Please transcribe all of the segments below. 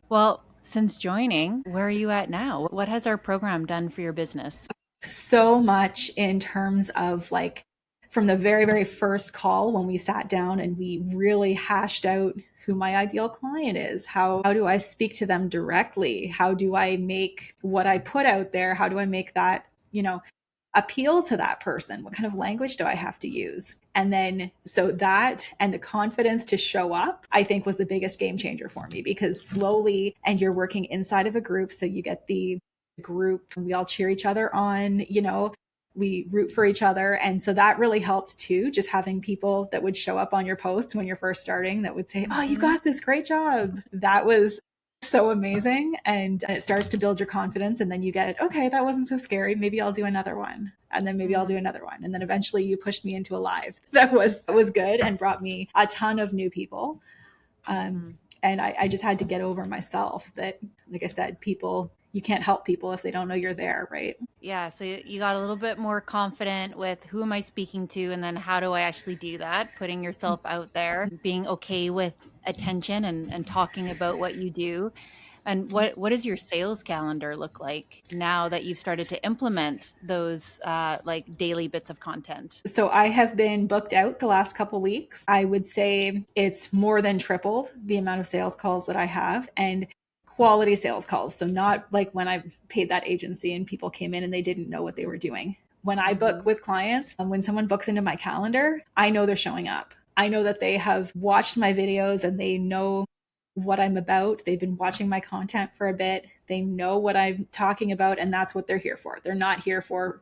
Well, since joining, where are you at now? What has our program done for your business? So much in terms of like from the very, very first call when we sat down and we really hashed out who my ideal client is. How do I speak to them directly? How do I make what I put out there? How do I make that, appeal to that person? What kind of language do I have to use? And then, so that and the confidence to show up, I think was the biggest game changer for me because slowly, and you're working inside of a group. So you get the group, we all cheer each other on, we root for each other. And so that really helped too, just having people that would show up on your post when you're first starting that would say, "Oh, you Mhm. got this, great job." That was so amazing. And it starts to build your confidence. And then you get it, okay, that wasn't so scary. Maybe I'll do another one. And then maybe I'll do Mhm. another one. And then eventually you pushed me into a live that was good and brought me a ton of new people. Um, Mhm. and I just had to get over myself that, like I said, people, you can't help people if they don't know you're there, right? Yeah, so you got a little bit more confident with who am I speaking to, and then how do I actually do that? Putting yourself out there, being okay with attention and talking about what you do. And what does your sales calendar look like now that you've started to implement those like daily bits of content? So I have been booked out the last couple weeks. I would say it's more than tripled the amount of sales calls that I have and quality sales calls. So not like when I paid that agency and people came in and they didn't know what they were doing. When I book Hmm. with clients, when someone books into my calendar, I know they're showing up. I know that they have watched my videos and they know what I'm about. They've been watching my content for a bit. They know what I'm talking about, and that's what they're here for. They're not here for,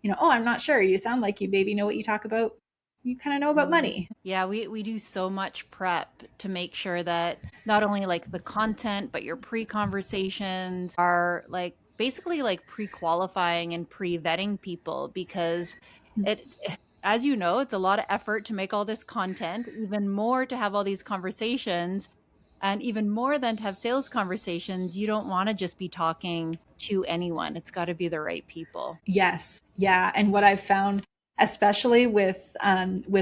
oh, I'm not sure. You sound like you maybe know what you talk about. You kind of know about money. Yeah, we do so much prep to make sure that not only like the content, but your pre-conversations are like basically like pre-qualifying and pre-vetting people because it, as you know, it's a lot of effort to make all this content, even more to have all these conversations, and even more than to have sales conversations. You don't want to just be talking to anyone. It's got to be the right people. Yes, yeah. And what I've found, especially with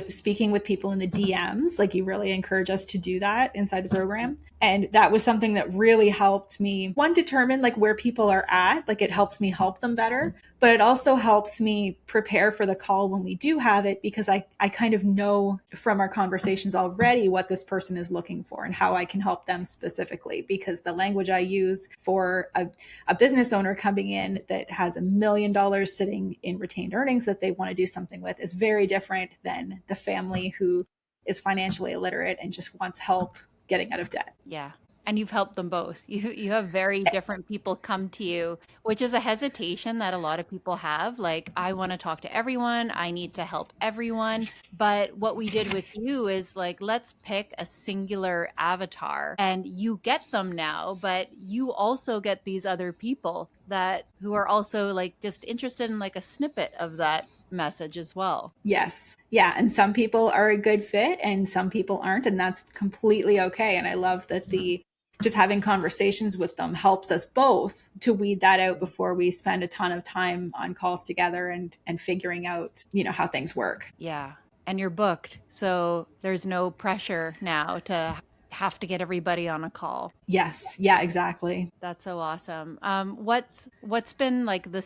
speaking with people in the DMs, like you really encourage us to do that inside the program, and that was something that really helped me one determine like where people are at. Like it helps me help them better, but it also helps me prepare for the call when we do have it because I kind of know from our conversations already what this person is looking for and how I can help them specifically because the language I use for a business owner coming in that has $1 million sitting in retained earnings that they want to do something with is very different than the family who is financially illiterate and just wants help getting out of debt. Yeah. And you've helped them both. You have very different people come to you, which is a hesitation that a lot of people have. Like, I want to talk to everyone, I need to help everyone. But what we did with you is like, let's pick a singular avatar and you get them now, but you also get these other people that who are also like just interested in like a snippet of that message as well. Yes. Yeah. And some people are a good fit and some people aren't. And that's completely okay. And I love that the just having conversations with them helps us both to weed that out before we spend a ton of time on calls together and figuring out, how things work. Yeah. And you're booked. So there's no pressure now to have to get everybody on a call. Yes. Yeah, exactly. That's so awesome. What's been like the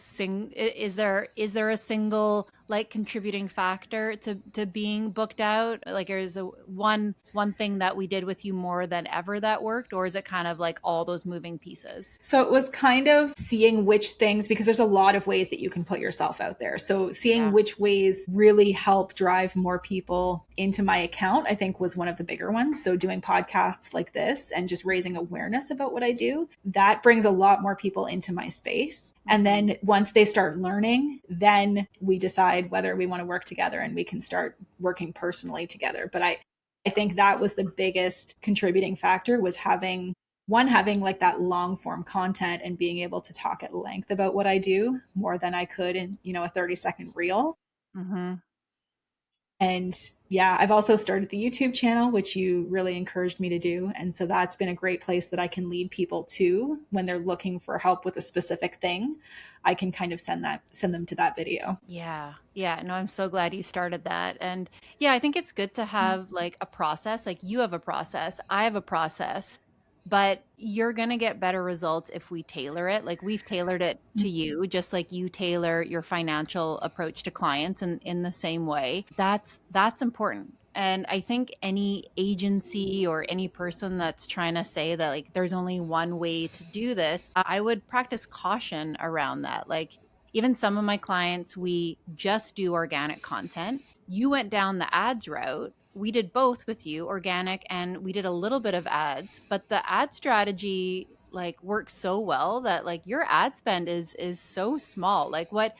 is there a single like contributing factor to being booked out? Like there's a one thing that we did with you more than ever that worked, or is it kind of like all those moving pieces? So it was kind of seeing which things, because there's a lot of ways that you can put yourself out there. So seeing Yeah. which ways really help drive more people into my account, I think was one of the bigger ones. So doing podcasts like this and just raising awareness about what I do, that brings a lot more people into my space. And Hmm. then once they start learning, then we decide whether we want to work together and we can start working personally together. But I think that was the biggest contributing factor was having like that long form content and being able to talk at length about what I do more than I could in, a 30-second reel. Hmm. And yeah, I've also started the YouTube channel, which you really encouraged me to do. And so that's been a great place that I can lead people to when they're looking for help with a specific thing. I can kind of send them to that video. Yeah. Yeah. No, I'm so glad you started that. And yeah, I think it's good to have like a process. Like you have a process, I have a process. but you're going to get better results if we tailor it. Like we've tailored it to you, just like you tailor your financial approach to clients in the same way. That's important. And I think any agency or any person that's trying to say that like there's only one way to do this, I would practice caution around that. Like even some of my clients, we just do organic content. You went down the ads route. We did both with you, organic, and we did a little bit of ads, but the ad strategy like works so well that like your ad spend is so small. Like what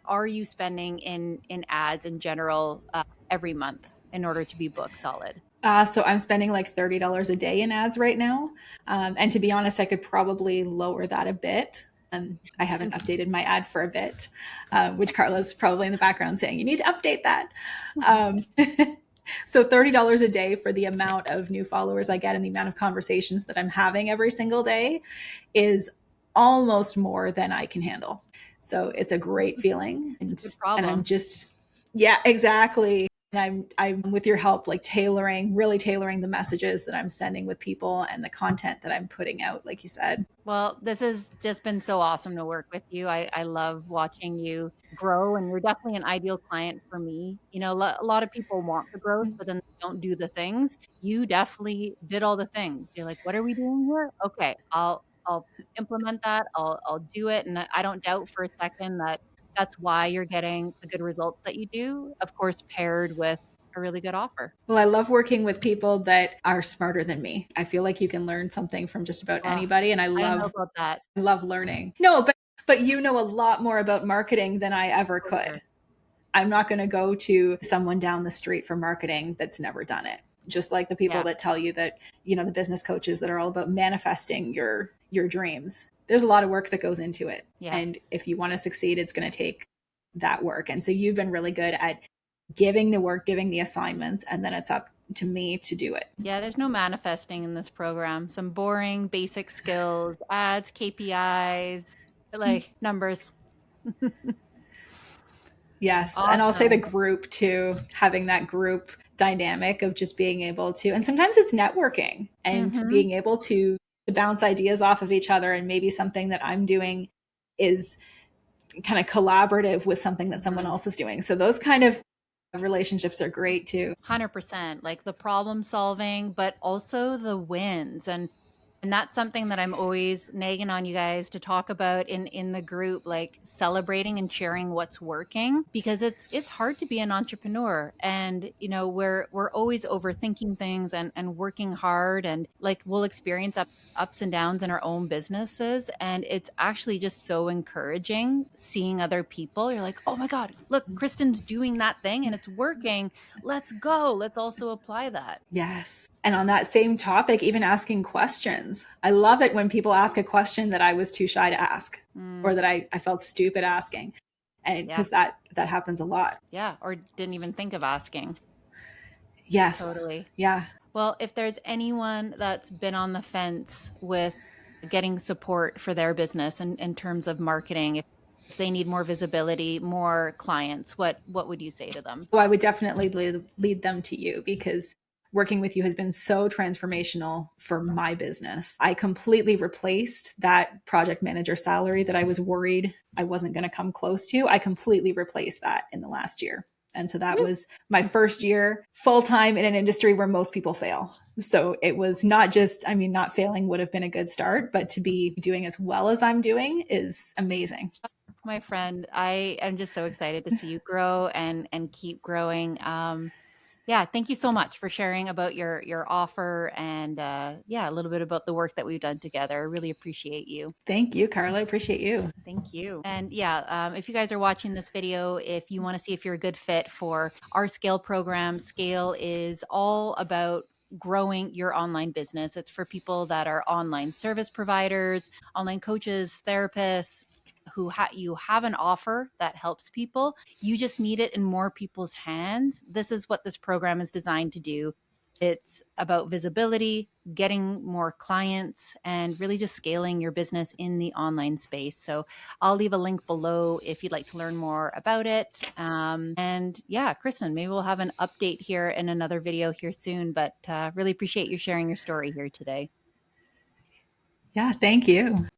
are you spending in ads in general every month in order to be book solid? So I'm spending like $30 a day in ads right now. And to be honest, I could probably lower that a bit. I haven't updated my ad for a bit, which Carla's probably in the background saying, you need to update that. Um, so $30 a day for the amount of new followers I get and the amount of conversations that I'm having every single day is almost more than I can handle. So it's a great feeling. It's a good And I'm problem. just, yeah, exactly. And I'm with your help, like really tailoring the messages that I'm sending with people and the content that I'm putting out, like you said. Well, this has just been so awesome to work with you. I love watching you grow, and you're definitely an ideal client for me. You know, a lot of people want the growth, but then they don't do the things. You definitely did all the things. You're like, what are we doing here? Okay, I'll implement that. I'll do it, and I don't doubt for a second that that's why you're getting the good results that you do. Of course, paired with a really good offer. Well, I love working with people that are smarter than me. I feel like you can learn something from just about Oh, anybody, and I don't know about that love learning. No, but you know a lot more about marketing than I ever for sure. could. I'm not going to go to someone down the street for marketing that's never done it. Just like the people Yeah, that tell you that, the business coaches that are all about manifesting your dreams. There's a lot of work that goes into it. yeah. And if you want to succeed, it's going to take that work. And so you've been really good at giving the work, giving the assignments, and then it's up to me to do it. Yeah, there's no manifesting in this program. Some boring basic skills, ads, KPIs, like numbers. Yes. And I'll say the Awesome. group too, having that group dynamic of just being able to, and sometimes it's networking and Hmm. being able to bounce ideas off of each other. And maybe something that I'm doing is kind of collaborative with something that someone else is doing. So those kind of relationships are great too. 100%. Like the problem solving, but also the wins. And that's something that I'm always nagging on you guys to talk about in the group, like celebrating and sharing what's working, because it's hard to be an entrepreneur. And you know, we're always overthinking things and working hard, and like we'll experience ups and downs in our own businesses, and it's actually just so encouraging seeing other people. You're like, oh my god, look, Kristen's doing that thing and it's working. Let's go, let's also apply that. Yes. And on that same topic, even asking questions. I love it when people ask a question that I was too shy to ask Mm, or that I felt stupid asking. And yeah. because that happens a lot. Yeah, or didn't even think of asking. Yes. Totally. Yeah. Well, if there's anyone that's been on the fence with getting support for their business in terms of marketing, if they need more visibility, more clients, what would you say to them? Well, I would definitely lead them to you because working with you has been so transformational for my business. I completely replaced that project manager salary that I was worried I wasn't going to come close to. I completely replaced that in the last year. And so that Woo. was my first year full time in an industry where most people fail. So it was not just, I mean, not failing would have been a good start, but to be doing as well as I'm doing is amazing. My friend, I am just so excited to see you grow and keep growing. Yeah, thank you so much for sharing about your offer and yeah, a little bit about the work that we've done together. I really appreciate you. Thank you, Carla. I appreciate you. Thank you. And yeah, if you guys are watching this video, if you want to see if you're a good fit for our Scale program, Scale is all about growing your online business. It's for people that are online service providers, online coaches, therapists who you have an offer that helps people. You just need it in more people's hands. This is what this program is designed to do. It's about visibility, getting more clients, and really just scaling your business in the online space. So I'll leave a link below if you'd like to learn more about it. And yeah, Kristen, maybe we'll have an update here in another video here soon, but really appreciate you sharing your story here today. Yeah, thank you.